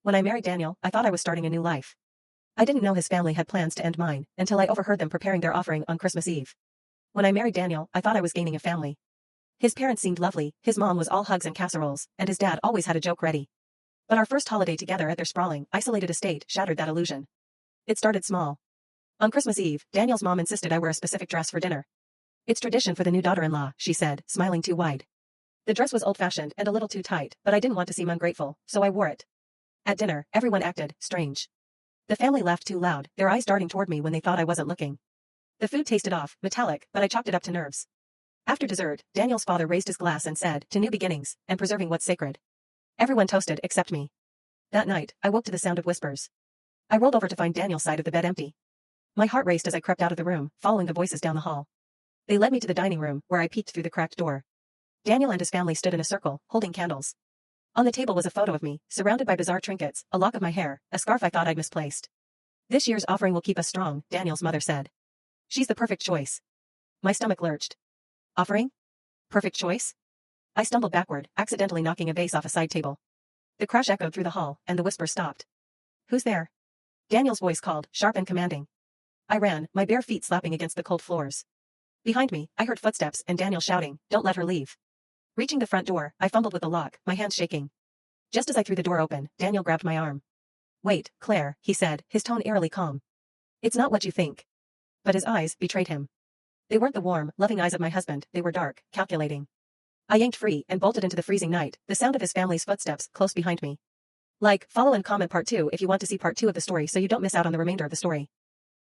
When I married Daniel, I thought I was starting a new life. I didn't know his family had plans to end mine, until I overheard them preparing their offering on Christmas Eve. When I married Daniel, I thought I was gaining a family. His parents seemed lovely, his mom was all hugs and casseroles, and his dad always had a joke ready. But our first holiday together at their sprawling, isolated estate shattered that illusion. It started small. On Christmas Eve, Daniel's mom insisted I wear a specific dress for dinner. It's tradition for the new daughter-in-law, she said, smiling too wide. The dress was old-fashioned and a little too tight, but I didn't want to seem ungrateful, so I wore it. At dinner, everyone acted strange. The family laughed too loud, their eyes darting toward me when they thought I wasn't looking. The food tasted off, metallic, but I chalked it up to nerves. After dessert, Daniel's father raised his glass and said, "To new beginnings, and preserving what's sacred." Everyone toasted except me. That night, I woke to the sound of whispers. I rolled over to find Daniel's side of the bed empty. My heart raced as I crept out of the room, following the voices down the hall. They led me to the dining room, where I peeked through the cracked door. Daniel and his family stood in a circle, holding candles. On the table was a photo of me, surrounded by bizarre trinkets, a lock of my hair, a scarf I thought I'd misplaced. "This year's offering will keep us strong," Daniel's mother said. "She's the perfect choice." My stomach lurched. Offering? Perfect choice? I stumbled backward, accidentally knocking a vase off a side table. The crash echoed through the hall, and the whisper stopped. "Who's there?" Daniel's voice called, sharp and commanding. I ran, my bare feet slapping against the cold floors. Behind me, I heard footsteps and Daniel shouting, "Don't let her leave." Reaching the front door, I fumbled with the lock, my hands shaking. Just as I threw the door open, Daniel grabbed my arm. "Wait, Claire," he said, his tone eerily calm. "It's not what you think." But his eyes betrayed him. They weren't the warm, loving eyes of my husband, they were dark, calculating. I yanked free and bolted into the freezing night, the sound of his family's footsteps close behind me. Like, follow and comment part 2 if you want to see part 2 of the story so you don't miss out on the remainder of the story.